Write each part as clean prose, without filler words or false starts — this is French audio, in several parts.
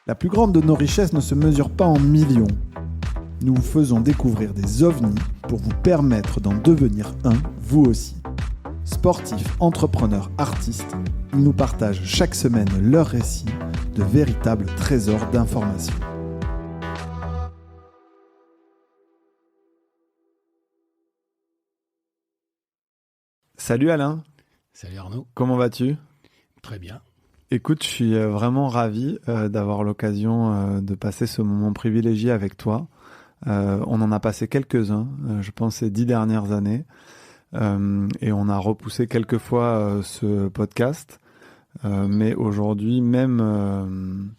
La plus grande de nos richesses ne se mesure pas en millions. Nous vous faisons découvrir des ovnis pour vous permettre d'en devenir un, vous aussi. Sportifs, entrepreneurs, artistes, ils nous partagent chaque semaine leurs récits de véritables trésors d'informations. Salut Alain. Salut Arnaud. Comment vas-tu ? Très bien. Écoute, je suis vraiment ravi d'avoir l'occasion de passer ce moment privilégié avec toi. On en a passé quelques-uns, je pense ces 10 dernières années. Et on a repoussé quelques fois ce podcast. Mais aujourd'hui, même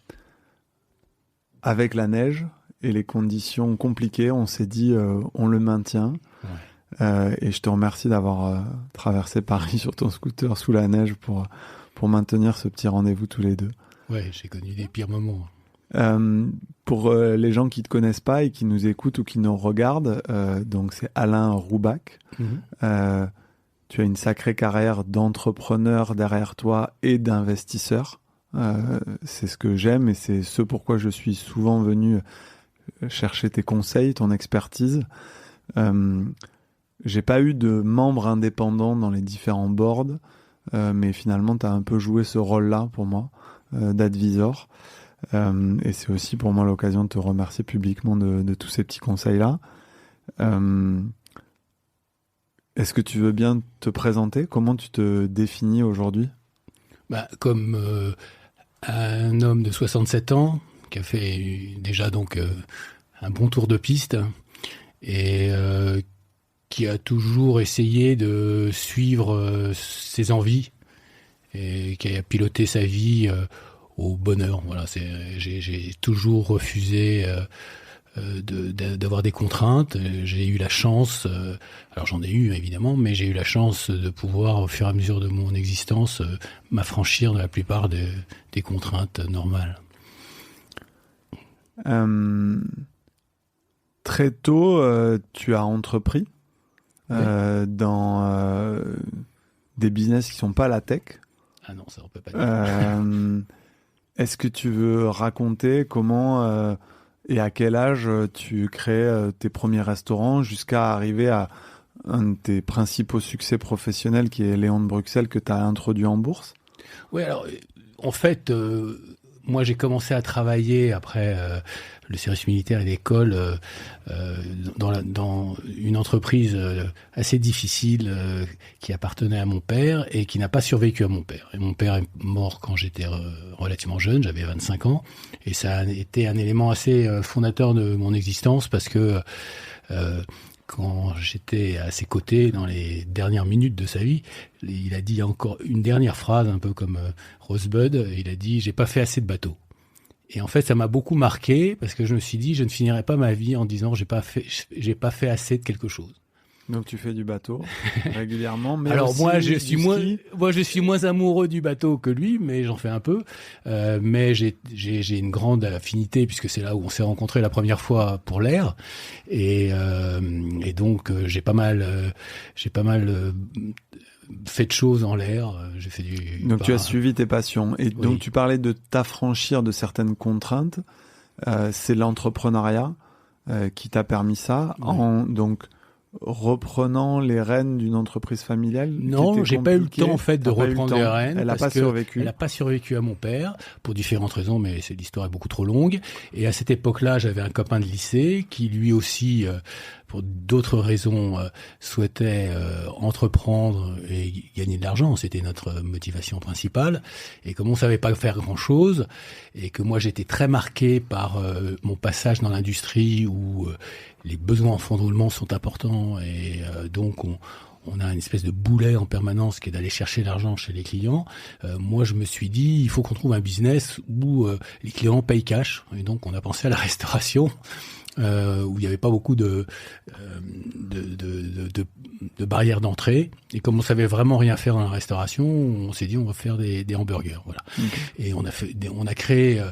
avec la neige et les conditions compliquées, on s'est dit on le maintient. Ouais. Et je te remercie d'avoir traversé Paris sur ton scooter sous la neige pour maintenir ce petit rendez-vous tous les deux. Ouais, j'ai connu des pires moments. Pour les gens qui ne te connaissent pas et qui nous écoutent ou qui nous regardent, donc c'est Alain Roubac. Mm-hmm. Tu as une sacrée carrière d'entrepreneur derrière toi et d'investisseur. C'est ce que j'aime et c'est ce pourquoi je suis souvent venu chercher tes conseils, ton expertise. J'ai pas eu de membre indépendant dans les différents boards, mais finalement tu as un peu joué ce rôle-là pour moi, d'advisor. Et c'est aussi pour moi l'occasion de te remercier publiquement de tous ces petits conseils-là. Est-ce que tu veux bien te présenter ? Comment tu te définis aujourd'hui ? Comme un homme de 67 ans qui a fait déjà donc un bon tour de piste et qui a toujours essayé de suivre ses envies et qui a piloté sa vie au bonheur. Voilà, j'ai toujours refusé d'avoir des contraintes. J'ai eu la chance, alors j'en ai eu évidemment, mais j'ai eu la chance de pouvoir, au fur et à mesure de mon existence, m'affranchir de la plupart des contraintes normales. Très tôt, tu as entrepris dans des business qui ne sont pas la tech. Ah non, ça on peut pas dire. Est-ce que tu veux raconter comment et à quel âge tu crées tes premiers restaurants jusqu'à arriver à un de tes principaux succès professionnels qui est Léon de Bruxelles que tu as introduit en bourse ? Oui, alors en fait, moi j'ai commencé à travailler après le service militaire et l'école dans une entreprise assez difficile qui appartenait à mon père et qui n'a pas survécu à mon père. Et mon père est mort quand j'étais relativement jeune, j'avais 25 ans, et ça a été un élément assez fondateur de mon existence parce que quand j'étais à ses côtés dans les dernières minutes de sa vie, il a dit encore une dernière phrase, un peu comme Rosebud, il a dit « j'ai pas fait assez de bateaux ». Et en fait, ça m'a beaucoup marqué parce que je me suis dit, je ne finirai pas ma vie en disant j'ai pas fait assez de quelque chose. Donc tu fais du bateau régulièrement, mais alors aussi moi je suis moins amoureux du bateau que lui, mais j'en fais un peu. Mais j'ai une grande affinité puisque c'est là où on s'est rencontrés la première fois pour l'air, et donc j'ai pas mal fait de choses en l'air. J'ai fait du. Donc tu as suivi tes passions et oui. Donc tu parlais de t'affranchir de certaines contraintes. C'est l'entrepreneuriat qui t'a permis ça, oui. Donc reprenant les rênes d'une entreprise familiale. Non, j'ai pas eu le temps en fait de reprendre les rênes. Elle n'a pas survécu. Elle n'a pas survécu à mon père pour différentes raisons, mais l'histoire est beaucoup trop longue. Et à cette époque-là, j'avais un copain de lycée qui lui aussi, pour d'autres raisons, souhaitait entreprendre et gagner de l'argent. C'était notre motivation principale. Et comme on savait pas faire grand-chose, et que moi j'étais très marqué par mon passage dans l'industrie où les besoins en fonds de roulement sont importants et donc on a une espèce de boulet en permanence qui est d'aller chercher l'argent chez les clients. Moi, je me suis dit, il faut qu'on trouve un business où les clients payent cash. Et donc, on a pensé à la restauration. où il n'y avait pas beaucoup de barrières d'entrée. Et comme on savait vraiment rien faire dans la restauration, on s'est dit on va faire des hamburgers. Voilà. Okay. Et on a créé.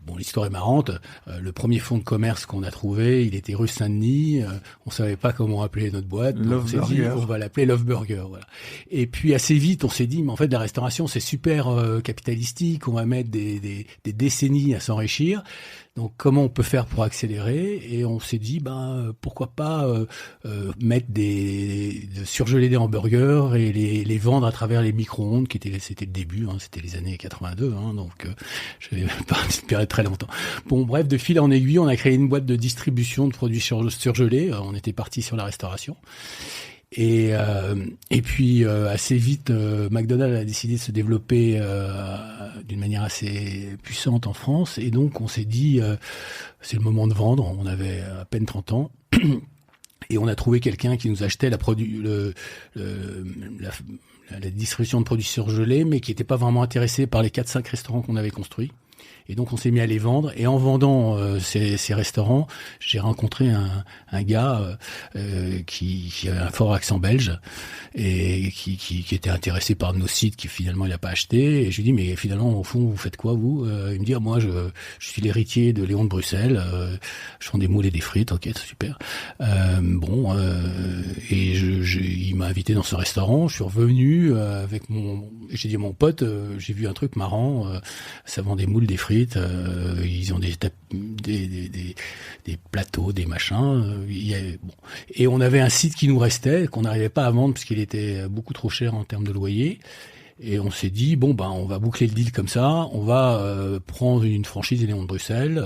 Bon, l'histoire est marrante. Le premier fonds de commerce qu'on a trouvé, il était rue Saint-Denis. On savait pas comment appeler notre boîte. On s'est dit on va l'appeler Love Burger. Voilà. Et puis assez vite, on s'est dit mais en fait la restauration c'est super capitalistique. On va mettre des décennies à s'enrichir. Donc comment on peut faire pour accélérer? Et on s'est dit pourquoi pas mettre surgeler des hamburgers et les vendre à travers les micro-ondes c'était le début, c'était les années 82, donc je vais pas espérer très longtemps. Bon bref, de fil en aiguille, on a créé une boîte de distribution de produits surgelés. On était parti sur la restauration. Et puis assez vite, McDonald's a décidé de se développer d'une manière assez puissante en France, et donc on s'est dit c'est le moment de vendre. On avait à peine 30 ans et on a trouvé quelqu'un qui nous achetait la distribution de produits surgelés, mais qui n'était pas vraiment intéressé par les 4-5 restaurants qu'on avait construits. Et donc on s'est mis à les vendre. Et en vendant ces restaurants, j'ai rencontré un gars qui avait un fort accent belge et qui était intéressé par nos sites, qui finalement il n'a pas acheté. Et je lui dis mais finalement au fond vous faites quoi vous? Il me dit moi je suis l'héritier de Léon de Bruxelles. Je vends des moules et des frites. Ok, c'est super. Et il m'a invité dans ce restaurant. Je suis revenu j'ai dit à mon pote j'ai vu un truc marrant. Ça vend des moules, des frites. Ils ont des plateaux, des machins. Et on avait un site qui nous restait, qu'on n'arrivait pas à vendre parce qu'il était beaucoup trop cher en termes de loyer. Et on s'est dit on va boucler le deal comme ça. On va prendre une franchise des Léon de Bruxelles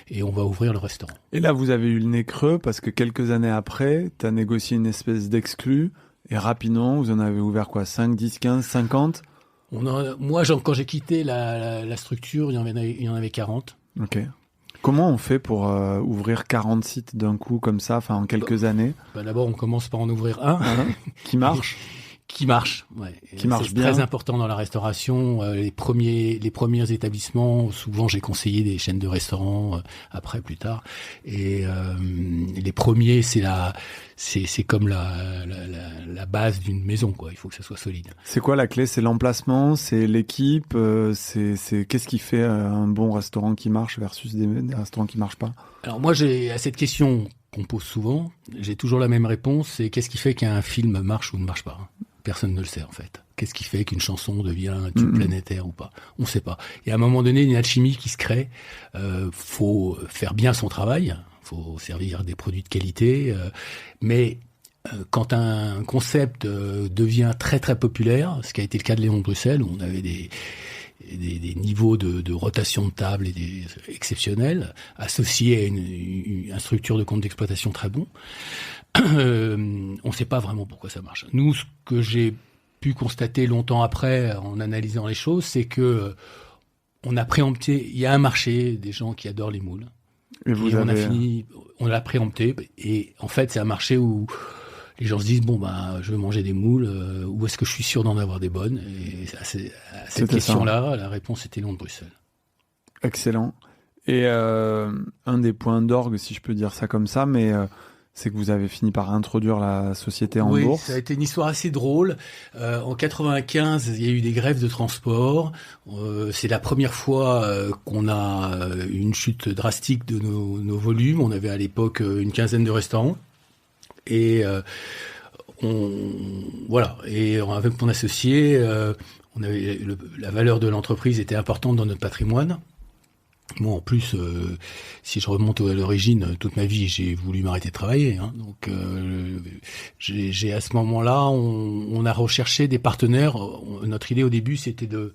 et on va ouvrir le restaurant. Et là, vous avez eu le nez creux parce que quelques années après, tu as négocié une espèce d'exclus et rapidement, vous en avez ouvert quoi, 5, 10, 15, 50 ? Moi, quand j'ai quitté la structure, il y en avait 40. Ok. Comment on fait pour ouvrir 40 sites d'un coup comme ça, en quelques années? D'abord, on commence par en ouvrir un. Qui marche. Qui marche, ouais. Qui marche bien. C'est très important dans la restauration. Les premiers établissements, souvent j'ai conseillé des chaînes de restaurants plus tard. Et les premiers, c'est comme la base d'une maison, quoi. Il faut que ça soit solide. C'est quoi la clé? C'est l'emplacement, c'est l'équipe, c'est qu'est-ce qui fait un bon restaurant qui marche versus des restaurants qui marchent pas? Alors moi, à cette question qu'on pose souvent, j'ai toujours la même réponse, c'est qu'est-ce qui fait qu'un film marche ou ne marche pas? Personne ne le sait en fait. Qu'est-ce qui fait qu'une chanson devient un tube planétaire ou pas? On ne sait pas. Et à un moment donné, il y a une alchimie qui se crée. Faut faire bien son travail. Faut servir des produits de qualité. Mais quand un concept devient très très populaire, ce qui a été le cas de Léon de Bruxelles, où on avait des niveaux de rotation de table exceptionnels, associés à une structure de compte d'exploitation très bon. On ne sait pas vraiment pourquoi ça marche. Nous, ce que j'ai pu constater longtemps après, en analysant les choses, c'est que on a préempté. Il y a un marché des gens qui adorent les moules. On l'a préempté. Et en fait, c'est un marché où les gens se disent je veux manger des moules. Où est-ce que je suis sûr d'en avoir des bonnes? Et à cette question-là, la réponse était Léon de Bruxelles. Excellent. Et un des points d'orgue, si je peux dire ça comme ça, mais c'est que vous avez fini par introduire la société en bourse. Oui, ça a été une histoire assez drôle. En 95, il y a eu des grèves de transport. C'est la première fois qu'on a une chute drastique de nos volumes. On avait à l'époque une quinzaine de restaurants. Et Et avec mon associé, la valeur de l'entreprise était importante dans notre patrimoine. Moi, en plus, si je remonte à l'origine, toute ma vie, j'ai voulu m'arrêter de travailler. Donc, j'ai à ce moment-là, on a recherché des partenaires. Notre idée au début, c'était de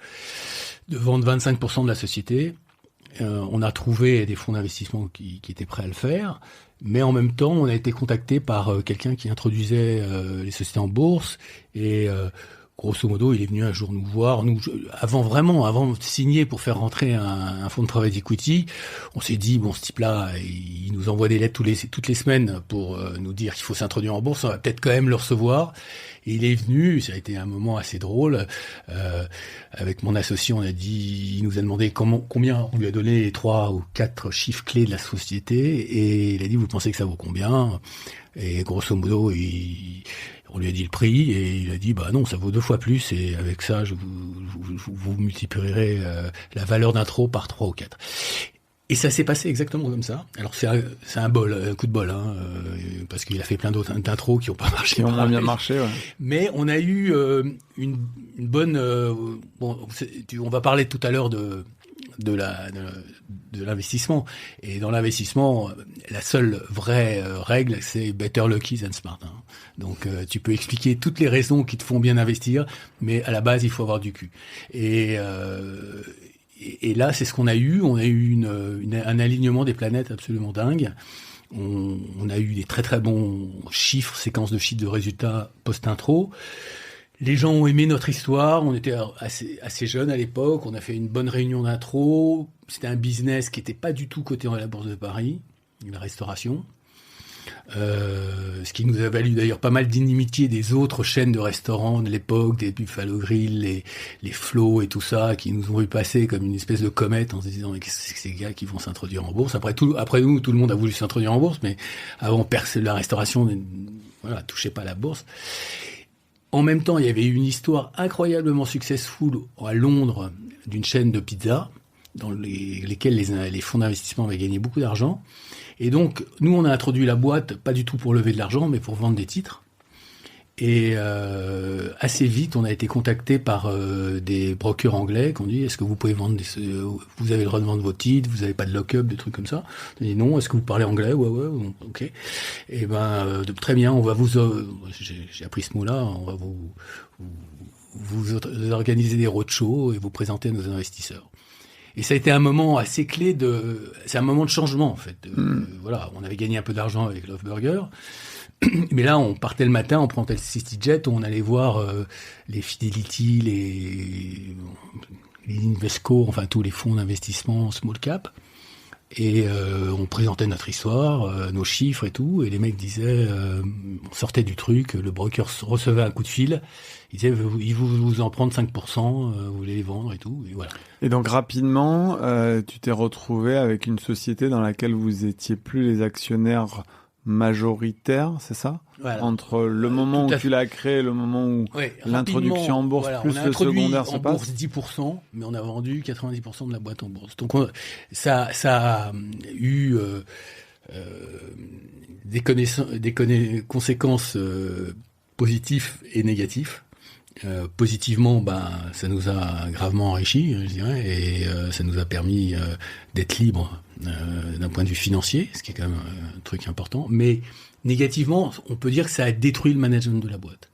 vendre 25% de la société. On a trouvé des fonds d'investissement qui étaient prêts à le faire. Mais en même temps, on a été contacté par quelqu'un qui introduisait les sociétés en bourse. Et grosso modo, il est venu un jour nous voir. Avant de signer pour faire rentrer un fonds de private equity, on s'est dit, bon, ce type-là, il nous envoie des lettres toutes les semaines pour nous dire qu'il faut s'introduire en bourse, on va peut-être quand même le recevoir. Et il est venu, ça a été un moment assez drôle. Avec mon associé, il nous a demandé combien, on lui a donné les 3 ou 4 chiffres clés de la société, et il a dit, vous pensez que ça vaut combien? Et grosso modo, on lui a dit le prix, et il a dit, bah non, ça vaut 2 fois plus, et avec ça, vous multiplierez la valeur d'intro par 3 ou 4. Et ça s'est passé exactement comme ça. Alors c'est un coup de bol, hein, parce qu'il a fait plein d'autres d'intros qui n'ont pas marché. Qui ont moins bien marché, ouais. Mais on a eu une bonne... on va parler tout à l'heure de l'investissement. Et dans l'investissement, la seule vraie règle, c'est better lucky than smart. Hein. Donc tu peux expliquer toutes les raisons qui te font bien investir, mais à la base, il faut avoir du cul. Et là, c'est ce qu'on a eu. On a eu un alignement des planètes absolument dingue. On a eu des très très bons séquences de chiffres de résultats post-intro. Les gens ont aimé notre histoire. On était assez jeunes à l'époque. On a fait une bonne réunion d'intro. C'était un business qui n'était pas du tout coté à la Bourse de Paris, la restauration. Ce qui nous a valu d'ailleurs pas mal d'inimitié des autres chaînes de restaurants de l'époque, des Buffalo Grill, les Flow et tout ça, qui nous ont vu passer comme une espèce de comète en se disant mais qu'est-ce que c'est que ces gars qui vont s'introduire en bourse. Après nous, tout le monde a voulu s'introduire en bourse, mais avant la restauration, touchait pas la bourse. En même temps, il y avait une histoire incroyablement successful à Londres d'une chaîne de pizza dans lesquelles les fonds d'investissement avaient gagné beaucoup d'argent. Et donc, nous, on a introduit la boîte, pas du tout pour lever de l'argent, mais pour vendre des titres. Et assez vite, on a été contacté par des brokers anglais qui ont dit « Est-ce que vous pouvez vendre vous avez le droit de vendre vos titres, vous n'avez pas de lock-up, des trucs comme ça ?» On a dit « Non, est-ce que vous parlez anglais ?»« Ouais, ok. » Et très bien, on va j'ai appris ce mot-là, on va vous organiser des roadshows et vous présenter à nos investisseurs. Et ça a été un moment assez clé c'est un moment de changement, en fait. On avait gagné un peu d'argent avec Love Burger. Mais là, on partait le matin, on prenait le CityJet, on allait voir les Fidelity, les Invesco, enfin tous les fonds d'investissement small cap. Et on présentait notre histoire, nos chiffres et tout. Et les mecs disaient, on sortait du truc, le broker recevait un coup de fil. Il disait, il vous en prendre 5%, vous voulez les vendre et tout. Et voilà. Et donc rapidement, tu t'es retrouvé avec une société dans laquelle vous étiez plus les actionnaires majoritaires, c'est ça? Voilà. Entre le moment où tu l'as créé et le moment où l'introduction en bourse plus le secondaire se passe. On a introduit en bourse 10%, mais on a vendu 90% de la boîte en bourse. Donc ça a eu des conséquences positives et négatives. Positivement, ça nous a gravement enrichi, je dirais, et ça nous a permis d'être libres d'un point de vue financier, ce qui est quand même un truc important. Mais négativement, on peut dire que ça a détruit le management de la boîte.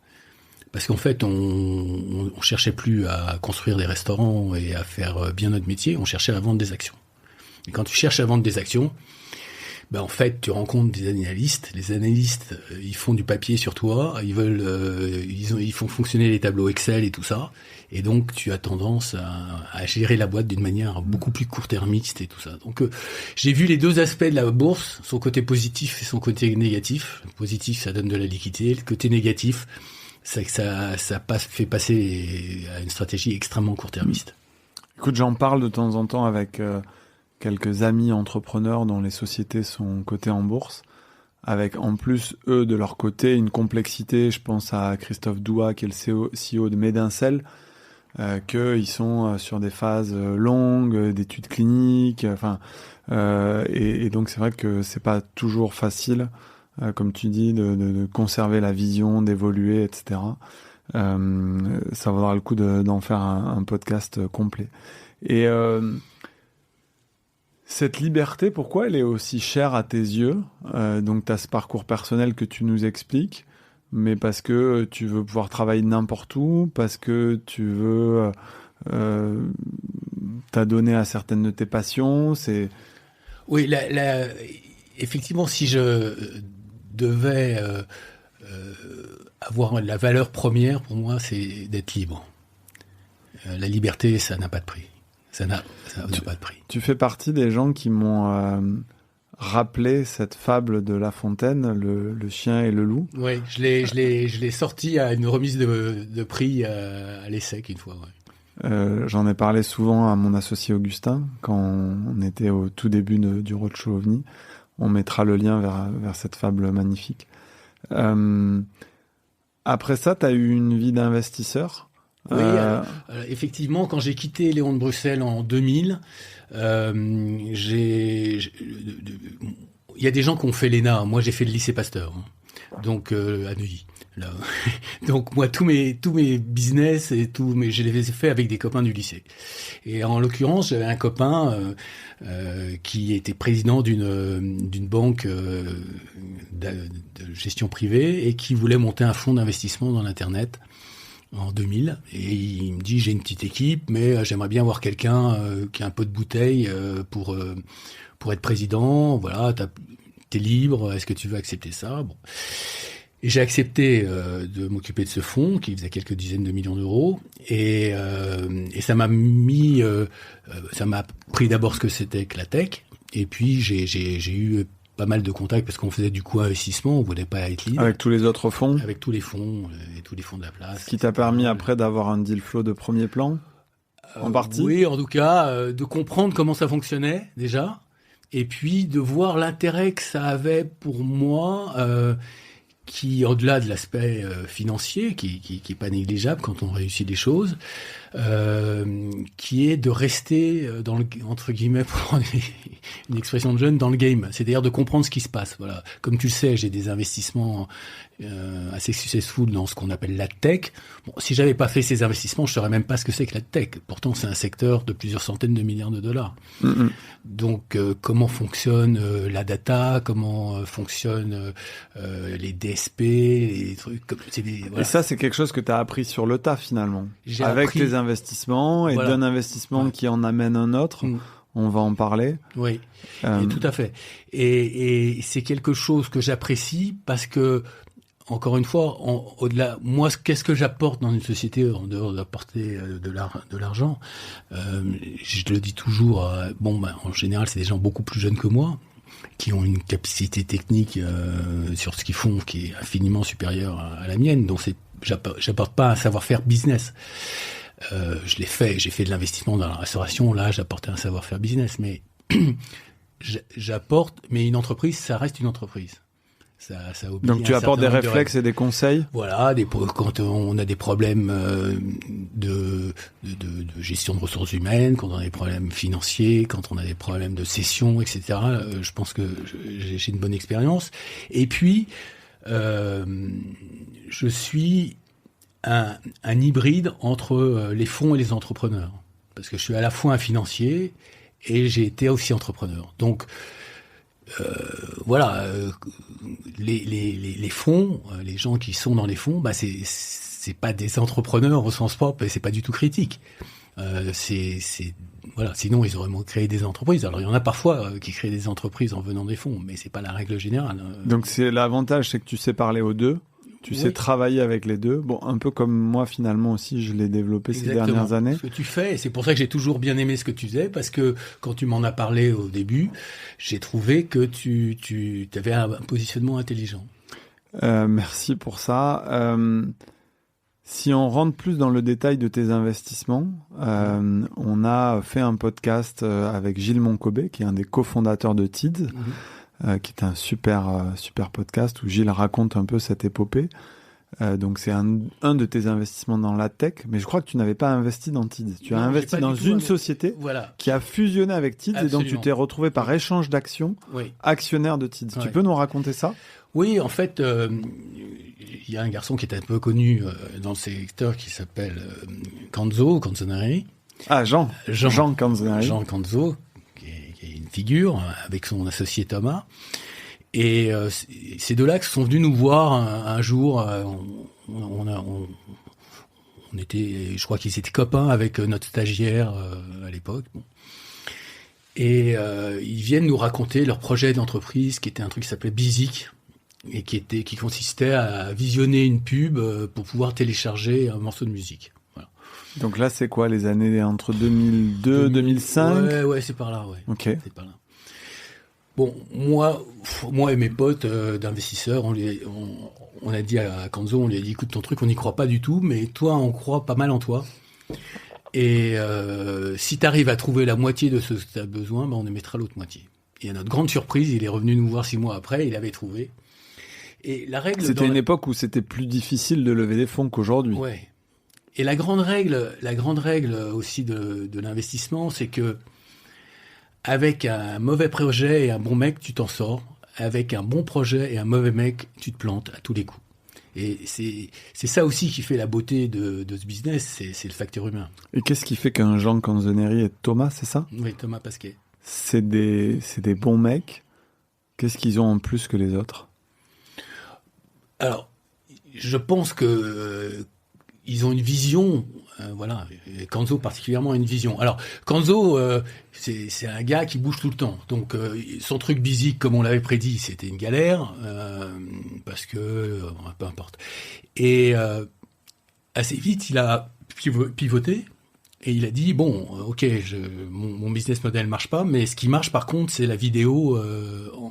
Parce qu'en fait, on cherchait plus à construire des restaurants et à faire bien notre métier, on cherchait à vendre des actions. Et quand tu cherches à vendre des actions, en fait, tu rencontres des analystes. Les analystes, ils font du papier sur toi. Ils font fonctionner les tableaux Excel et tout ça. Et donc, tu as tendance à gérer la boîte d'une manière beaucoup plus court-termiste et tout ça. Donc, j'ai vu les deux aspects de la bourse, son côté positif et son côté négatif. Le positif, ça donne de la liquidité. Le côté négatif, c'est que ça fait passer à une stratégie extrêmement court-termiste. Écoute, j'en parle de temps en temps avec quelques amis entrepreneurs dont les sociétés sont cotées en bourse, avec en plus, eux, de leur côté, une complexité. Je pense à Christophe Doua, qui est le CEO de Medincell, qu'ils sont sur des phases longues, d'études cliniques, et donc c'est vrai que c'est pas toujours facile, comme tu dis, de conserver la vision, d'évoluer, etc. Ça vaudra le coup d'en faire un podcast complet. Et cette liberté, pourquoi elle est aussi chère à tes yeux? Donc tu as ce parcours personnel que tu nous expliques, mais parce que tu veux pouvoir travailler n'importe où, parce que tu veux t'adonner à certaines de tes passions. Oui, effectivement, si je devais avoir la valeur première pour moi, c'est d'être libre. La liberté, ça n'a pas de prix. Ça n'a pas de prix. Tu fais partie des gens qui m'ont rappelé cette fable de La Fontaine, le chien et le loup. Oui, je l'ai sorti à une remise de prix à l'ESSEC une fois. Ouais. J'en ai parlé souvent à mon associé Augustin quand on était au tout début du Roadshow OVNI. On mettra le lien vers cette fable magnifique. Après ça, tu as eu une vie d'investisseur. Oui, effectivement, quand j'ai quitté Léon de Bruxelles en 2000, il y a des gens qui ont fait l'ENA. Moi, j'ai fait le lycée Pasteur, donc à Neuilly. Là. Donc moi, tous mes business et je les ai fait avec des copains du lycée. Et en l'occurrence, j'avais un copain qui était président d'une banque de gestion privée et qui voulait monter un fonds d'investissement dans l'internet en 2000. Et il me dit, j'ai une petite équipe, mais j'aimerais bien avoir quelqu'un qui a un peu de bouteille pour être président. Voilà, t'es libre. Est-ce que tu veux accepter ça? Bon. Et j'ai accepté de m'occuper de ce fonds qui faisait quelques dizaines de millions d'euros et ça m'a pris d'abord ce que c'était que la tech et puis j'ai eu pas mal de contacts parce qu'on faisait du co-investissement, on voulait pas être lead. Avec tous les autres fonds? Avec tous les fonds et tous les fonds de la place. Ce qui t'a permis après d'avoir un deal flow de premier plan en partie? Oui, en tout cas, de comprendre comment ça fonctionnait déjà et puis de voir l'intérêt que ça avait pour moi qui, au-delà de l'aspect financier, qui est pas négligeable quand on réussit des choses, qui est de rester entre guillemets, pour prendre une expression de jeune, dans le game. C'est-à-dire de comprendre ce qui se passe. Voilà. Comme tu le sais, j'ai des investissements assez successful dans ce qu'on appelle la tech. Bon, si j'avais pas fait ces investissements, je saurais même pas ce que c'est que la tech. Pourtant, c'est un secteur de plusieurs centaines de milliards de dollars. Mm-hmm. Donc, comment fonctionne la data, comment fonctionnent les DSP, les trucs comme voilà. Et ça, c'est quelque chose que tu as appris sur le tas finalement. Avec tes investissements et voilà. D'un investissement qui en amène un autre. On va en parler. Oui, et tout à fait. Et c'est quelque chose que j'apprécie parce que, encore une fois, au-delà, moi, qu'est-ce que j'apporte dans une société en dehors d'apporter de l'argent? Je le dis toujours. En général, c'est des gens beaucoup plus jeunes que moi qui ont une capacité technique sur ce qu'ils font qui est infiniment supérieure à la mienne. Donc, j'apporte pas un savoir-faire business. Je l'ai fait. J'ai fait de l'investissement dans la restauration. Là, j'apportais un savoir-faire business, mais j'apporte. Mais une entreprise, ça reste une entreprise. Ça donc tu apportes des réflexes et des conseils. Voilà, quand on a des problèmes de gestion de ressources humaines, quand on a des problèmes financiers, quand on a des problèmes de cession, etc. Je pense que j'ai une bonne expérience. Et puis, je suis un hybride entre les fonds et les entrepreneurs, parce que je suis à la fois un financier et j'ai été aussi entrepreneur. Donc les fonds, les gens qui sont dans les fonds, c'est pas des entrepreneurs au sens propre et c'est pas du tout critique. Sinon ils auraient créé des entreprises. Alors il y en a parfois qui créent des entreprises en venant des fonds, mais c'est pas la règle générale. Donc c'est l'avantage, c'est que tu sais parler aux deux. Tu sais travailler avec les deux. Bon, un peu comme moi, finalement, aussi, je l'ai développé ces dernières années. Ce que tu fais, et c'est pour ça que j'ai toujours bien aimé ce que tu faisais, parce que quand tu m'en as parlé au début, j'ai trouvé que tu avais un positionnement intelligent. Merci pour ça. Si on rentre plus dans le détail de tes investissements, on a fait un podcast avec Gilles Moncobé, qui est un des cofondateurs de TIDS. Qui est un super podcast où Gilles raconte un peu cette épopée. Donc c'est un de tes investissements dans la tech, mais je crois que tu n'avais pas investi dans TIDS. Tu as investi dans une société qui a fusionné avec TIDS. Absolument. Et donc tu t'es retrouvé par échange d'actions actionnaire de TIDS. Tu peux nous raconter ça? Oui, en fait, il y a un garçon qui est un peu connu dans le secteur qui s'appelle Canzonari. Ah, Jean Canzonari. Jean Canzo. Figure avec son associé Thomas et ces deux-là qui sont venus nous voir un jour. On était, je crois qu'ils étaient copains avec notre stagiaire à l'époque. Bon. Et ils viennent nous raconter leur projet d'entreprise qui était un truc qui s'appelait Bizik. et qui consistait à visionner une pub pour pouvoir télécharger un morceau de musique. Voilà. Donc là, c'est quoi, les années entre 2002, 2005? Ouais, c'est par là, ouais. Ok. C'est par là. Bon, moi et mes potes d'investisseurs, on a dit à Kanzo, on lui a dit, écoute, ton truc, on n'y croit pas du tout, mais toi, on croit pas mal en toi. Et si tu arrives à trouver la moitié de ce que tu as besoin, on émettra l'autre moitié. Et à notre grande surprise, il est revenu nous voir 6 mois après, il avait trouvé. Et la règle. C'était une époque où c'était plus difficile de lever des fonds qu'aujourd'hui. Ouais. Et la grande règle aussi de l'investissement, c'est que avec un mauvais projet et un bon mec, tu t'en sors. Avec un bon projet et un mauvais mec, tu te plantes à tous les coups. Et c'est ça aussi qui fait la beauté de ce business, c'est le facteur humain. Et qu'est-ce qui fait qu'un Jean Canzoneri et Thomas, c'est ça? Oui, Thomas Pasquet. C'est des bons mecs. Qu'est-ce qu'ils ont en plus que les autres? Alors, je pense que ils ont une vision, voilà. Et Kanzo particulièrement a une vision. Alors, Kanzo, c'est un gars qui bouge tout le temps. Donc, son truc basique, comme on l'avait prédit, c'était une galère, parce que peu importe. Et assez vite, il a pivoté. Et il a dit, bon, ok, mon business model marche pas, mais ce qui marche par contre, c'est la vidéo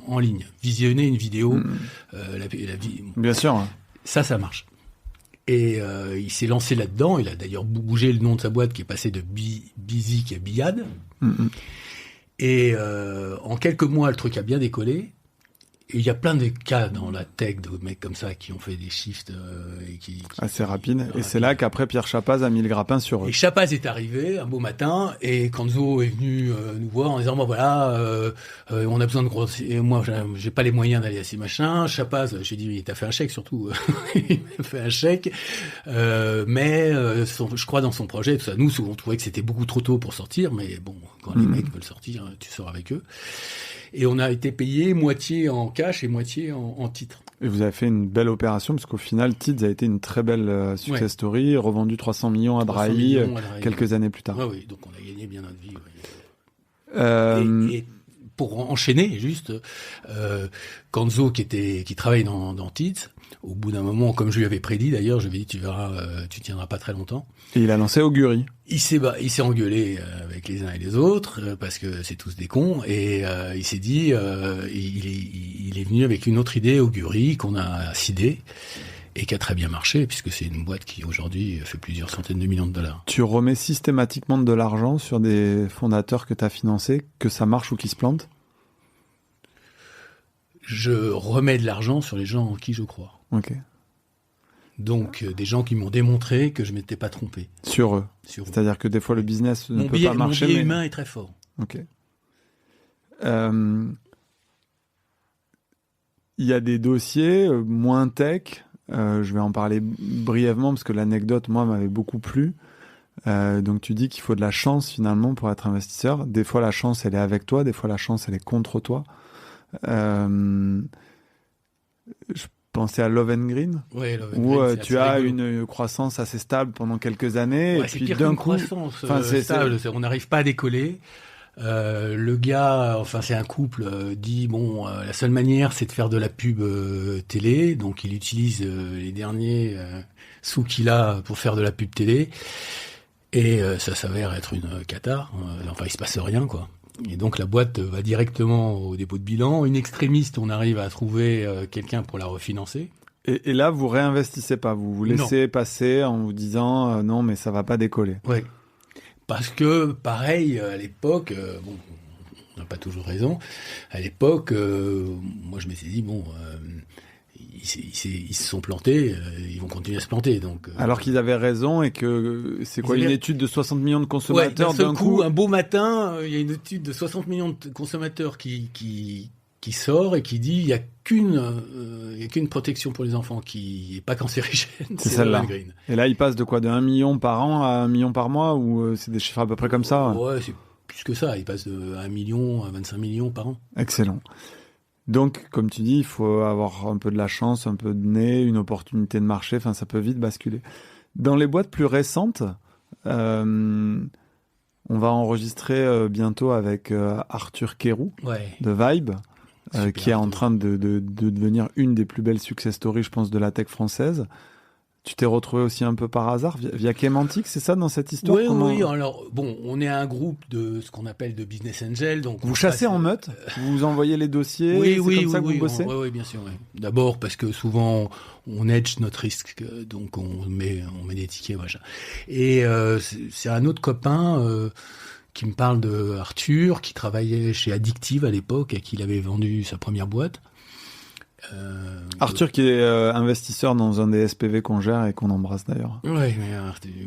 en ligne. Visionner une vidéo, Bien sûr. Ça marche. Et il s'est lancé là-dedans. Il a d'ailleurs bougé le nom de sa boîte qui est passé de Bizik à Biad. Et en quelques mois, le truc a bien décollé. Et il y a plein de cas dans la tech de mecs comme ça qui ont fait des shifts et qui assez rapide. Et c'est là qu'après Pierre Chapaz a mis le grappin sur eux. Et Chapaz est arrivé un beau matin et Kanzo est venu nous voir en disant bon voilà on a besoin de grosses. Et moi j'ai pas les moyens d'aller à ces machins. Chapaz, j'ai dit il t'a fait un chèque surtout. Il m'a fait un chèque, mais je crois dans son projet tout ça. Nous on trouvait que c'était beaucoup trop tôt pour sortir, mais bon quand les mecs veulent sortir, tu sors avec eux. Et on a été payé moitié en cash et moitié en titres. Et vous avez fait une belle opération, parce qu'au final, Tids a été une très belle success story, revendu 300 millions à Drahi quelques années plus tard. Oui, donc on a gagné bien notre vie. Ouais. Et pour enchaîner, juste, Kanzo, qui travaille dans Tids, au bout d'un moment, comme je lui avais prédit d'ailleurs, je lui ai dit tu verras, tu tiendras pas très longtemps. Et il a lancé Augury. Il s'est engueulé avec les uns et les autres parce que c'est tous des cons et il s'est dit il est venu avec une autre idée Augury qu'on a sidée et qui a très bien marché puisque c'est une boîte qui aujourd'hui fait plusieurs centaines de millions de dollars. Tu remets systématiquement de l'argent sur des fondateurs que tu as financés, que ça marche ou qu'ils se plantent? Je remets de l'argent sur les gens en qui je crois. Ok. Donc, des gens qui m'ont démontré que je m'étais pas trompé. Sur eux. C'est-à-dire que des fois, le business ne peut pas marcher. Mon biais humain est très fort. Ok. Il y a des dossiers moins tech. Je vais en parler brièvement parce que l'anecdote, moi, m'avait beaucoup plu. Donc, tu dis qu'il faut de la chance, finalement, pour être investisseur. Des fois, la chance, elle est avec toi. Des fois, la chance, elle est contre toi. Je pensais à Love and Green, où tu as une croissance assez stable pendant quelques années, et puis d'un coup, croissance stable, on n'arrive pas à décoller. Le gars, c'est un couple, dit bon, la seule manière, c'est de faire de la pub télé, donc il utilise les derniers sous qu'il a pour faire de la pub télé, et ça s'avère être une cata. Il se passe rien, quoi. Et donc la boîte va directement au dépôt de bilan. Une extrémiste, on arrive à trouver quelqu'un pour la refinancer. Et là, vous réinvestissez pas, vous laissez passer en vous disant non, mais ça va pas décoller. Oui, parce que pareil à l'époque, on n'a pas toujours raison. À l'époque, moi je m'étais dit bon, ils se sont plantés, ils vont continuer à se planter. Donc, alors qu'ils avaient raison et que c'est quoi une étude de 60 millions de consommateurs d'un coup, un beau matin, il y a une étude de 60 millions de consommateurs qui sort et qui dit il y a qu'une protection pour les enfants qui est pas cancérigène, c'est celle-là. Et là, ils passent de quoi, de 1 million par an à 1 million par mois, ou c'est des chiffres à peu près comme ça? Ouais, c'est plus que ça. Ils passent de 1 million à 25 millions par an. Excellent. Donc, comme tu dis, il faut avoir un peu de la chance, un peu de nez, une opportunité de marché. Enfin, ça peut vite basculer. Dans les boîtes plus récentes, on va enregistrer bientôt avec Arthur Kérou de Vibe. qui est en train de devenir une des plus belles success stories, je pense, de la tech française. Tu t'es retrouvé aussi un peu par hasard via Kemantic, c'est ça, dans cette histoire? Oui. Alors, bon, on est un groupe de ce qu'on appelle de business angel. Donc vous chassez en meute? Vous envoyez les dossiers? Oui, c'est comme ça que vous bossez? Oui, bien sûr. Oui. D'abord parce que souvent, on hedge notre risque, donc on met des tickets, machin. Et c'est un autre copain qui me parle de Arthur, qui travaillait chez Addictive à l'époque et qui avait vendu sa première boîte. Arthur qui est investisseur dans un des SPV qu'on gère et qu'on embrasse d'ailleurs. Oui, mais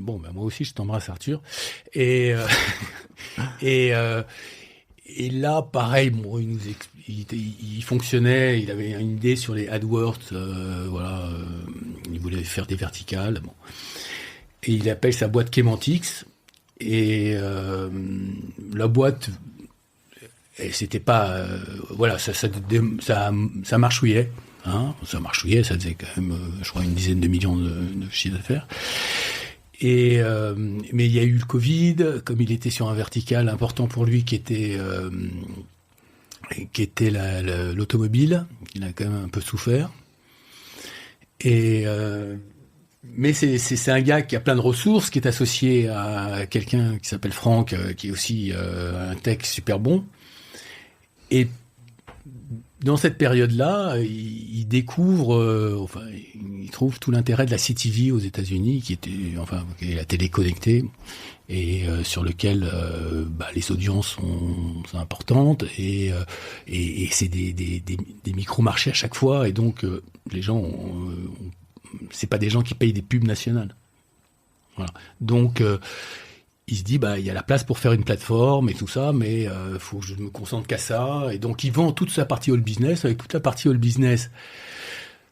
bon, moi aussi je t'embrasse Arthur. Et là, pareil, bon, il fonctionnait, il avait une idée sur les AdWords, il voulait faire des verticales. Bon. Et il appelle sa boîte Kemantic. Et la boîte, c'était pas, ça marchouillait. Hein, ça marchouillait, ça faisait quand même, je crois, une dizaine de millions de chiffre d'affaires. Et mais il y a eu le Covid, comme il était sur un vertical important pour lui, qui était l'automobile. Il a quand même un peu souffert. Et mais c'est un gars qui a plein de ressources, qui est associé à quelqu'un qui s'appelle Franck, qui est aussi un tech super bon. Et dans cette période-là, il découvre, il trouve tout l'intérêt de la CTV aux États-Unis, qui est la télé connectée, et sur lequel les audiences sont importantes, et c'est des micro-marchés à chaque fois, et donc les gens, c'est pas des gens qui payent des pubs nationales. Voilà. Donc il se dit, il y a la place pour faire une plateforme et tout ça, mais faut que je me concentre qu'à ça. Et donc, il vend toute sa partie all business. Avec toute la partie all business,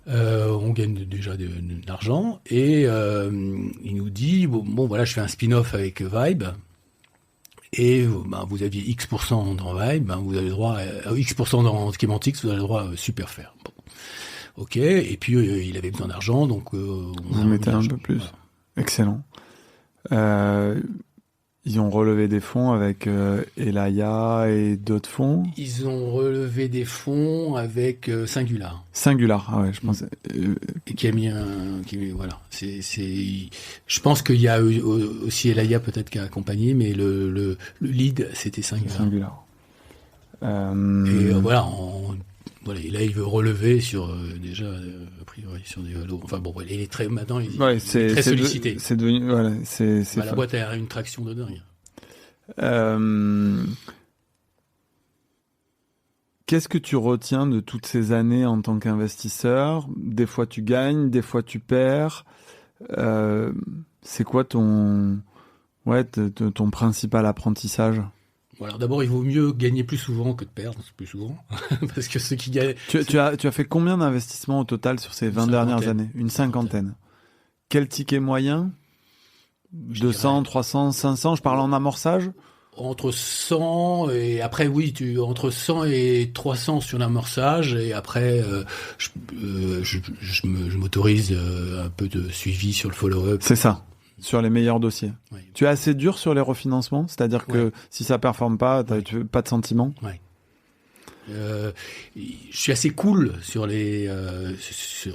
on gagne déjà de l'argent. Et il nous dit, bon, voilà, je fais un spin-off avec Vibe. Et vous aviez X% dans Vibe, vous avez le droit à X% dans Kemantic, vous avez le droit à super faire. Bon. Ok, et puis il avait besoin d'argent, donc vous mettez un peu plus. Voilà. Excellent. Ils ont relevé des fonds avec Elaya et d'autres fonds. Ils ont relevé des fonds avec Singular. Singular, ah ouais, je pensais. Et qui a mis voilà. Je pense qu'il y a aussi Elaya peut-être qui a accompagné, mais le lead c'était Singular. Et voilà. Et là, il veut relever sur déjà a priori sur des valos. Enfin bon, il est très maintenant, il est très sollicité. C'est devenu voilà, c'est la boîte a une traction de dingue. Qu'est-ce que tu retiens de toutes ces années en tant qu'investisseur? Des fois tu gagnes, des fois tu perds. C'est quoi ton principal apprentissage? Alors d'abord, il vaut mieux gagner plus souvent que de perdre plus souvent, parce que ceux qui gagnent... Tu as fait combien d'investissements au total sur ces 20 dernières années? Une cinquantaine. Quel ticket moyen? 200, 300, 500, je parle en amorçage? Entre 100 et après, oui, entre 100 et 300 sur l'amorçage, et après, je m'autorise un peu de suivi sur le follow-up. C'est ça. Sur les meilleurs dossiers. Oui. Tu es assez dur sur les refinancements, c'est-à-dire que si ça performe pas, tu pas de sentiment. Oui. Je suis assez cool sur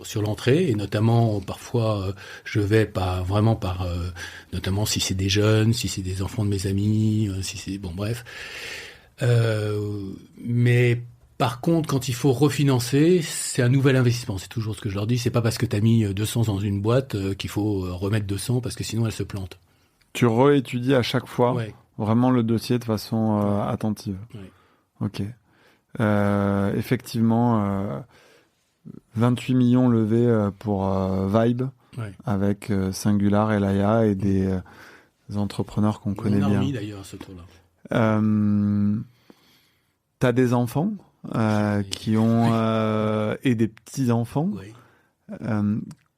sur l'entrée, et notamment parfois je vais notamment si c'est des jeunes, si c'est des enfants de mes amis, si c'est bref. Mais par contre, quand il faut refinancer, c'est un nouvel investissement. C'est toujours ce que je leur dis. C'est pas parce que tu as mis 200 dans une boîte qu'il faut remettre 200, parce que sinon elle se plante. Tu réétudies à chaque fois vraiment le dossier de façon attentive. Ouais. Ok. Effectivement, 28 millions levés pour Vibe, avec Singular, Elaya et des entrepreneurs qu'on connaît bien. On a d'ailleurs ce tour-là. T'as des enfants qui ont et des petits-enfants.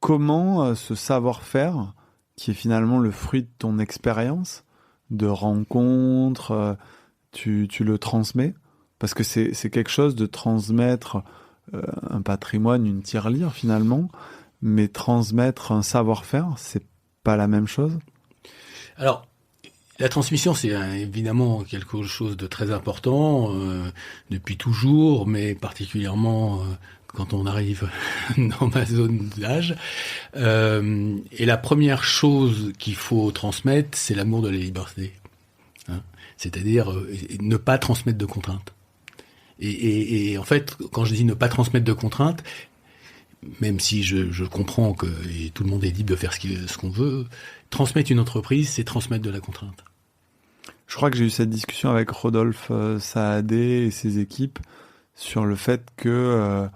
Comment ce savoir-faire, qui est finalement le fruit de ton expérience, de rencontres, tu le transmets? Parce que c'est quelque chose de transmettre un patrimoine, une tirelire finalement, mais transmettre un savoir-faire, c'est pas la même chose? Alors, La transmission, c'est évidemment quelque chose de très important depuis toujours, mais particulièrement quand on arrive dans ma zone d'âge. Et la première chose qu'il faut transmettre, c'est l'amour de la liberté. Hein, c'est-à-dire ne pas transmettre de contraintes. Et en fait, quand je dis ne pas transmettre de contraintes, même si je comprends que tout le monde est libre de faire ce qu'on veut, transmettre une entreprise, c'est transmettre de la contrainte. Je crois que j'ai eu cette discussion avec Rodolphe Saadé et ses équipes sur le fait que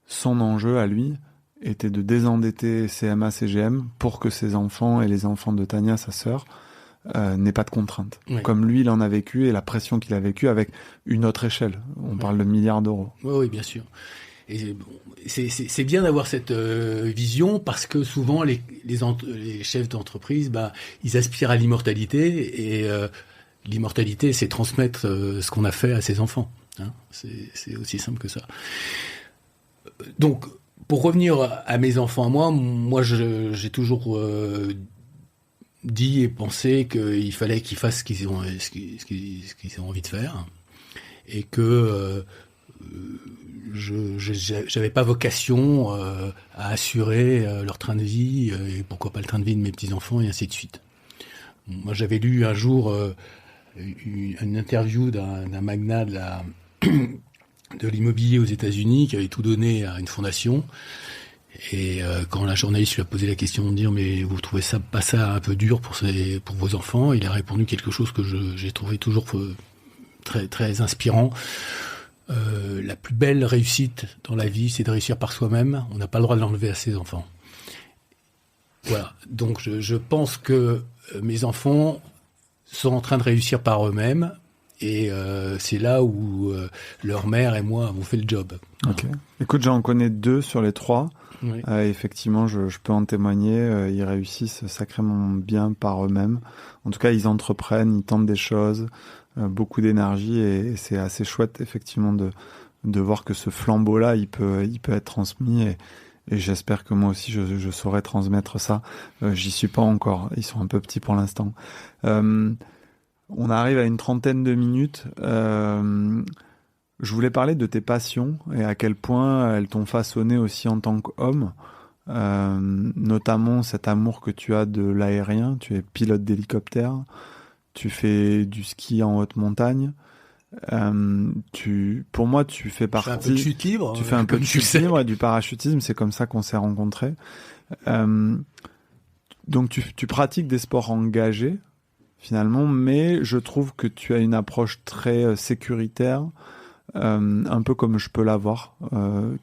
son enjeu à lui était de désendetter CMA CGM pour que ses enfants et les enfants de Tania, sa sœur, n'aient pas de contraintes. Oui. Comme lui, il en a vécu et la pression qu'il a vécue avec une autre échelle. On parle de milliards d'euros. Oui, bien sûr. Et bon, c'est bien d'avoir cette vision parce que souvent les chefs d'entreprise, ils aspirent à l'immortalité et l'immortalité, c'est transmettre ce qu'on a fait à ses enfants. Hein. C'est aussi simple que ça. Donc, pour revenir à mes enfants, à moi, j'ai toujours dit et pensé qu'il fallait qu'ils fassent ce qu'ils ont envie de faire et que j'avais pas vocation à assurer leur train de vie et pourquoi pas le train de vie de mes petits-enfants et ainsi de suite. Moi, j'avais lu un jour une interview d'un magnat de l'immobilier aux États-Unis qui avait tout donné à une fondation. Et quand la journaliste lui a posé la question de dire mais vous trouvez pas ça un peu dur pour vos enfants, il a répondu quelque chose que j'ai trouvé toujours très très inspirant. La plus belle réussite dans la vie, c'est de réussir par soi-même. On n'a pas le droit de l'enlever à ses enfants. Voilà. Donc je pense que mes enfants sont en train de réussir par eux-mêmes. Et c'est là où leur mère et moi avons fait le job. Ok. Écoute, j'en connais 2 sur les 3. Oui. Effectivement, je peux en témoigner. Ils réussissent sacrément bien par eux-mêmes. En tout cas, ils entreprennent, ils tentent des choses, beaucoup d'énergie et c'est assez chouette effectivement de voir que ce flambeau-là, il peut être transmis et j'espère que moi aussi je saurai transmettre ça. J'y suis pas encore. Ils sont un peu petits pour l'instant. On arrive à une 30aine de minutes. Je voulais parler de tes passions et à quel point elles t'ont façonné aussi en tant qu'homme, notamment cet amour que tu as de l'aérien. Tu es pilote d'hélicoptère, tu fais du ski en haute montagne. Pour moi, tu fais partie. Tu fais un peu de chute libre. Tu fais un peu de chute libre et du parachutisme. C'est comme ça qu'on s'est rencontrés. Donc, tu pratiques des sports engagés. Finalement, mais je trouve que tu as une approche très sécuritaire, un peu comme je peux l'avoir,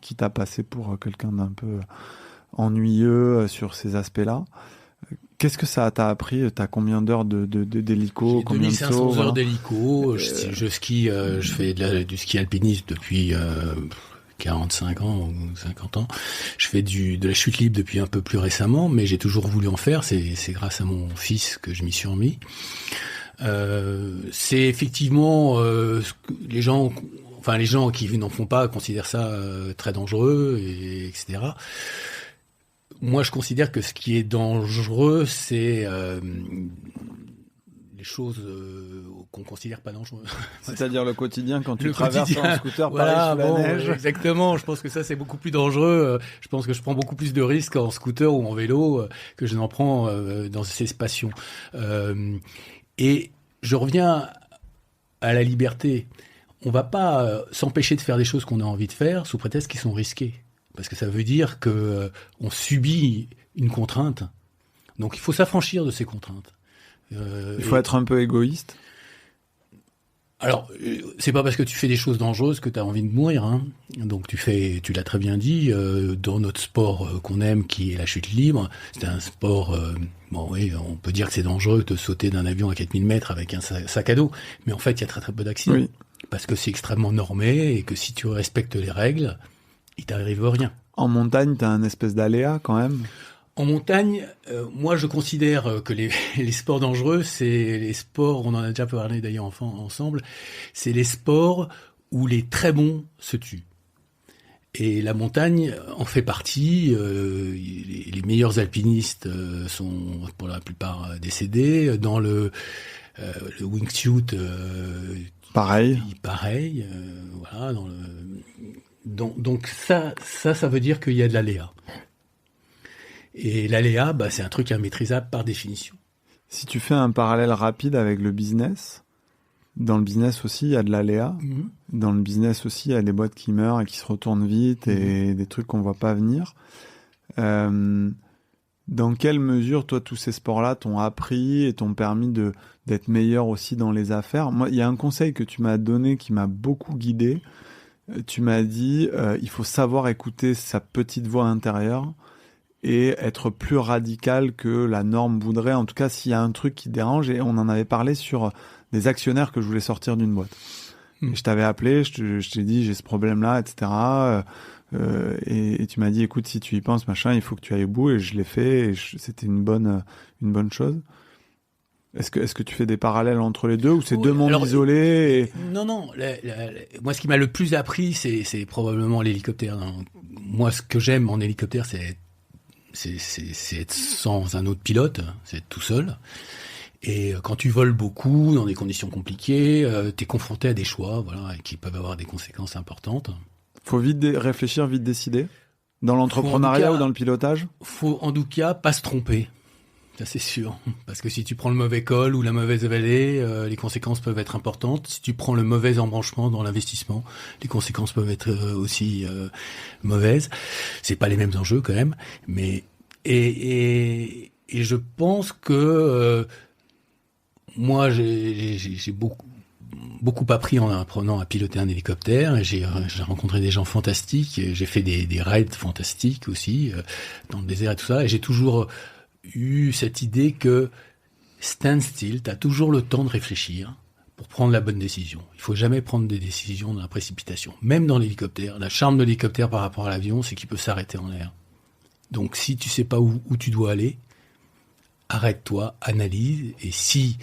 quitte à passer pour quelqu'un d'un peu ennuyeux sur ces aspects-là. Qu'est-ce que ça t'a appris? T'as combien d'heures d'hélico? J'ai 2500 heures d'hélico. Je skie, je fais du ski alpinisme depuis 45 ans ou 50 ans. Je fais de la chute libre depuis un peu plus récemment, mais j'ai toujours voulu en faire. C'est grâce à mon fils que je m'y suis remis. C'est effectivement les gens qui n'en font pas considèrent ça très dangereux, etc. Moi, je considère que ce qui est dangereux, c'est les choses qu'on considère pas dangereuses. C'est-à-dire le quotidien quand tu traverses en scooter Paris sous la neige. Exactement, je pense que ça c'est beaucoup plus dangereux. Je pense que je prends beaucoup plus de risques en scooter ou en vélo que je n'en prends dans ces passions. Et je reviens à la liberté. On va pas s'empêcher de faire des choses qu'on a envie de faire sous prétexte qu'ils sont risquées. Parce que ça veut dire que on subit une contrainte. Donc il faut s'affranchir de ces contraintes. Il faut être un peu égoïste. Alors, c'est pas parce que tu fais des choses dangereuses que tu as envie de mourir. Hein. Donc tu l'as très bien dit, dans notre sport qu'on aime, qui est la chute libre, c'est un sport, on peut dire que c'est dangereux de sauter d'un avion à 4000 mètres avec un sac à dos, mais en fait, il y a très très peu d'accidents. Oui. Parce que c'est extrêmement normé et que si tu respectes les règles, il t'arrive rien. En montagne, tu as un espèce d'aléa quand même. En montagne, moi je considère que les sports dangereux, c'est les sports, on en a déjà parlé d'ailleurs ensemble, c'est les sports où les très bons se tuent. Et la montagne en fait partie. Les meilleurs alpinistes sont pour la plupart décédés. Dans le wingsuit, pareil. Voilà. Donc ça veut dire qu'il y a de l'aléa. Et l'aléa, c'est un truc immaîtrisable par définition. Si tu fais un parallèle rapide avec le business, dans le business aussi, il y a de l'aléa. Dans le business aussi, il y a des boîtes qui meurent et qui se retournent vite et des trucs qu'on voit pas venir. Dans quelle mesure, toi, tous ces sports-là t'ont appris et t'ont permis d'être meilleur aussi dans les affaires? Moi, il y a un conseil que tu m'as donné qui m'a beaucoup guidé. Tu m'as dit, il faut savoir écouter sa petite voix intérieure et être plus radical que la norme voudrait. En tout cas, s'il y a un truc qui dérange, et on en avait parlé sur des actionnaires que je voulais sortir d'une boîte. Et je t'avais appelé, je t'ai dit, j'ai ce problème-là, etc. Et tu m'as dit, écoute, si tu y penses, machin, il faut que tu ailles au bout. Et je l'ai fait, et c'était une bonne chose. Est-ce que tu fais des parallèles entre les deux, ou c'est deux mondes isolés Non. Moi, ce qui m'a le plus appris, c'est probablement l'hélicoptère. Moi, ce que j'aime en hélicoptère, c'est être sans un autre pilote, c'est être tout seul. Et quand tu voles beaucoup, dans des conditions compliquées, t'es confronté à des choix, voilà, qui peuvent avoir des conséquences importantes. Faut vite réfléchir, vite décider. Dans l'entrepreneuriat ou dans le pilotage ? Faut en tout cas pas se tromper. Ça, c'est sûr. Parce que si tu prends le mauvais col ou la mauvaise vallée, les conséquences peuvent être importantes. Si tu prends le mauvais embranchement dans l'investissement, les conséquences peuvent être aussi mauvaises. C'est pas les mêmes enjeux quand même. Mais et je pense que moi, j'ai beaucoup appris en apprenant à piloter un hélicoptère. J'ai rencontré des gens fantastiques. J'ai fait des rides fantastiques aussi dans le désert et tout ça. Et j'ai toujours eu cette idée que stand still, t'as toujours le temps de réfléchir pour prendre la bonne décision. Il faut jamais prendre des décisions dans la précipitation. Même dans l'hélicoptère, la charme de l'hélicoptère par rapport à l'avion, c'est qu'il peut s'arrêter en l'air. Donc si tu sais pas où tu dois aller, arrête-toi, analyse, et si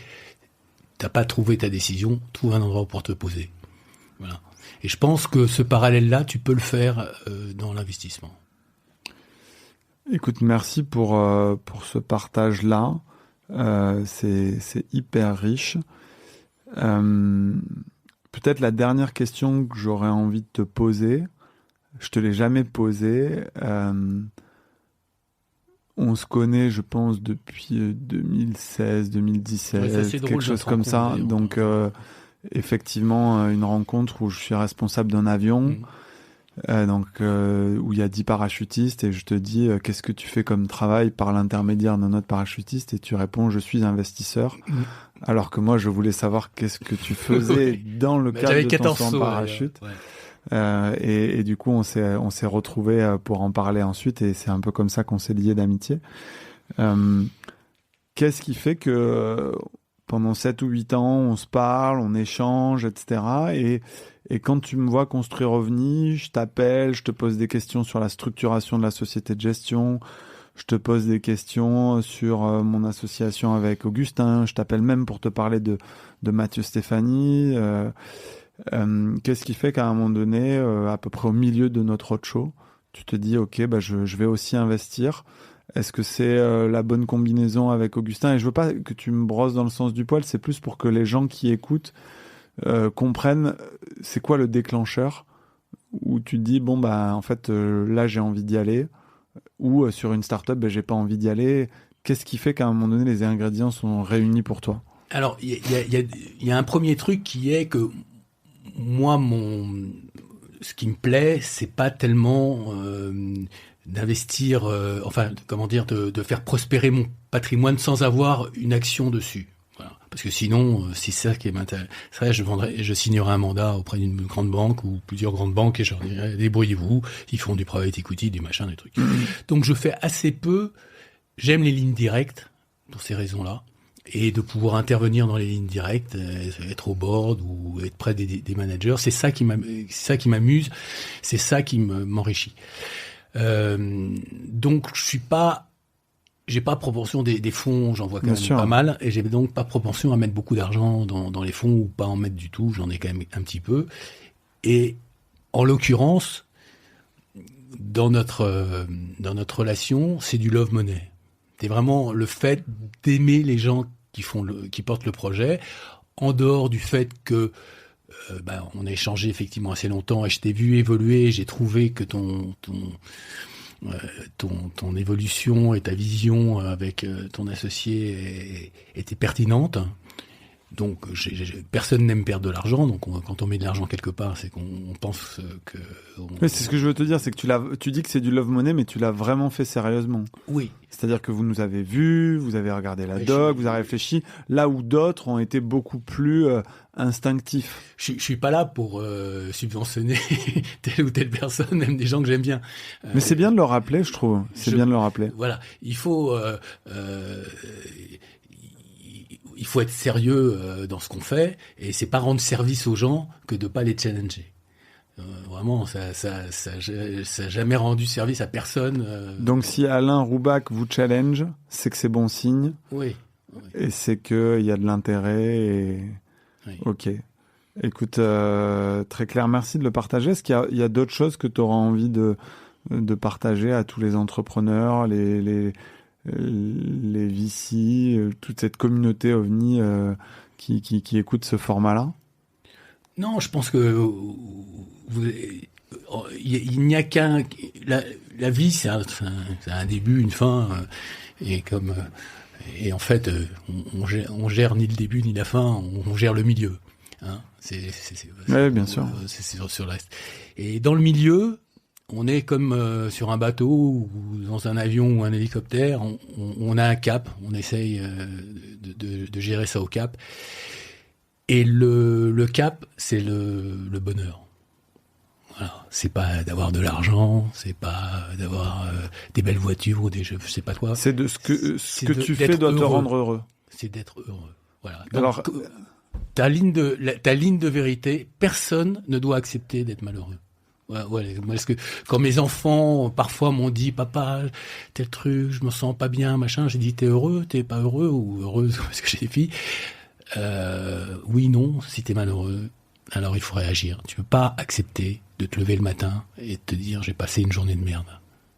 t'as pas trouvé ta décision, trouve un endroit pour te poser. Voilà. Et je pense que ce parallèle-là, tu peux le faire dans l'investissement. Écoute, merci pour ce partage-là. C'est hyper riche. Peut-être la dernière question que j'aurais envie de te poser, je te l'ai jamais posée. On se connaît, je pense, depuis 2016, 2017, quelque chose comme ça. Donc, effectivement, une rencontre où je suis responsable d'un avion. Où il y a 10 parachutistes et je te dis qu'est-ce que tu fais comme travail par l'intermédiaire d'un autre parachutiste et tu réponds je suis investisseur alors que moi je voulais savoir qu'est-ce que tu faisais dans le cadre de ton saut en parachute. Et du coup on s'est retrouvés pour en parler ensuite et c'est un peu comme ça qu'on s'est liés d'amitié. Qu'est-ce qui fait que pendant 7 ou 8 ans on se parle, on échange, etc. Et quand tu me vois construire OVNI, je t'appelle, je te pose des questions sur la structuration de la société de gestion, je te pose des questions sur mon association avec Augustin, je t'appelle même pour te parler de Mathieu Stéphanie. Qu'est-ce qui fait qu'à un moment donné, à peu près au milieu de notre roadshow, tu te dis ok, je vais aussi investir. Est-ce que c'est la bonne combinaison avec Augustin ? Et je veux pas que tu me brosses dans le sens du poil, c'est plus pour que les gens qui écoutent comprennent c'est quoi le déclencheur où tu te dis en fait là j'ai envie d'y aller, ou sur une start-up j'ai pas envie d'y aller. Qu'est-ce qui fait qu'à un moment donné les ingrédients sont réunis pour toi ? Alors il y a un premier truc qui est que moi ce qui me plaît c'est pas tellement d'investir de faire prospérer mon patrimoine sans avoir une action dessus. Parce que sinon, si c'est ça qui m'intéresserait, je signerais un mandat auprès d'une grande banque ou plusieurs grandes banques et je leur dirais débrouillez-vous, ils font du private equity, du machin, des trucs. Donc je fais assez peu. J'aime les lignes directes pour ces raisons-là et de pouvoir intervenir dans les lignes directes, être au board ou être près des managers, c'est ça qui m'amuse, c'est ça qui m'enrichit. Donc j'ai pas proportion des fonds, j'en vois quand même pas mal, et j'ai donc pas proportion à mettre beaucoup d'argent dans les fonds ou pas en mettre du tout, j'en ai quand même un petit peu. Et en l'occurrence, dans notre relation, c'est du love money. C'est vraiment le fait d'aimer les gens qui portent le projet, en dehors du fait que on a échangé effectivement assez longtemps et je t'ai vu évoluer, j'ai trouvé que ton évolution et ta vision avec ton associé était pertinente. Donc, personne n'aime perdre de l'argent. Donc, quand on met de l'argent quelque part, c'est qu'on pense que... Mais c'est ce que je veux te dire, c'est que tu dis que c'est du love money, mais tu l'as vraiment fait sérieusement. Oui. C'est-à-dire que vous nous avez vus, vous avez regardé la doc, vous avez réfléchi, là où d'autres ont été beaucoup plus instinctifs. Je suis pas là pour subventionner telle ou telle personne, même des gens que j'aime bien. Mais c'est bien de le rappeler, je trouve. C'est bien de le rappeler. Voilà. Il faut être sérieux dans ce qu'on fait, et c'est pas rendre service aux gens que de pas les challenger. Vraiment, ça jamais rendu service à personne. Donc si Alain Roubac vous challenge, c'est que c'est bon signe. Oui. Et c'est qu'il y a de l'intérêt. Et... Oui. Ok. Écoute, très clair, merci de le partager. Est-ce qu'il y a d'autres choses que tu auras envie de partager à tous les entrepreneurs, les VC, toute cette communauté OVNI qui écoute ce format-là? Non, je pense que il n'y a qu'un... La vie, c'est un début, une fin, et en fait, on gère ni le début ni la fin, on gère le milieu. Hein. Oui, bien sûr. C'est sur le reste. Et dans le milieu, on est comme sur un bateau ou dans un avion ou un hélicoptère, on a un cap, on essaye de gérer ça au cap. Et le cap, c'est le bonheur. Voilà. C'est pas d'avoir de l'argent, c'est pas d'avoir des belles voitures ou je sais pas quoi. C'est de ce que tu fais doit te rendre heureux. C'est d'être heureux. Voilà. Donc, alors, ta ligne de vérité, personne ne doit accepter d'être malheureux. Ouais, parce que quand mes enfants parfois m'ont dit papa tel truc, je me sens pas bien, machin, j'ai dit t'es heureux, t'es pas heureux ou heureuse parce que j'ai des filles. Oui, non, si t'es malheureux, alors il faut réagir. Tu peux pas accepter de te lever le matin et de te dire j'ai passé une journée de merde.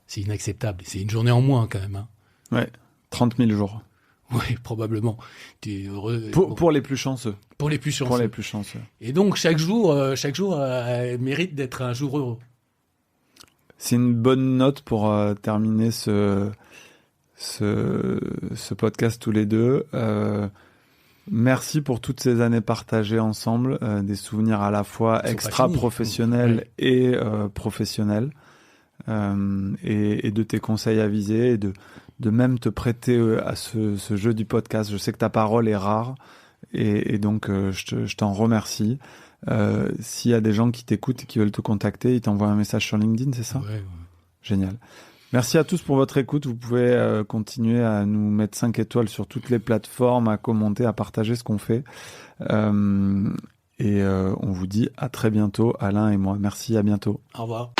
C'est inacceptable. C'est une journée en moins quand même. Hein. Ouais, 30 000 jours. Oui, probablement. Tu es heureux. Pour les plus chanceux. Pour les plus chanceux. Pour les plus chanceux. Et donc chaque jour mérite d'être un jour heureux. C'est une bonne note pour terminer ce podcast tous les deux. Merci pour toutes ces années partagées ensemble, des souvenirs à la fois extra-professionnels et professionnels, et de tes conseils avisés, et de même te prêter à ce jeu du podcast. Je sais que ta parole est rare, et donc je t'en remercie. S'il y a des gens qui t'écoutent et qui veulent te contacter, ils t'envoient un message sur LinkedIn, c'est ça ? Ouais. Génial. Merci à tous pour votre écoute. Vous pouvez continuer à nous mettre 5 étoiles sur toutes les plateformes, à commenter, à partager ce qu'on fait. Et on vous dit à très bientôt, Alain et moi. Merci, à bientôt. Au revoir.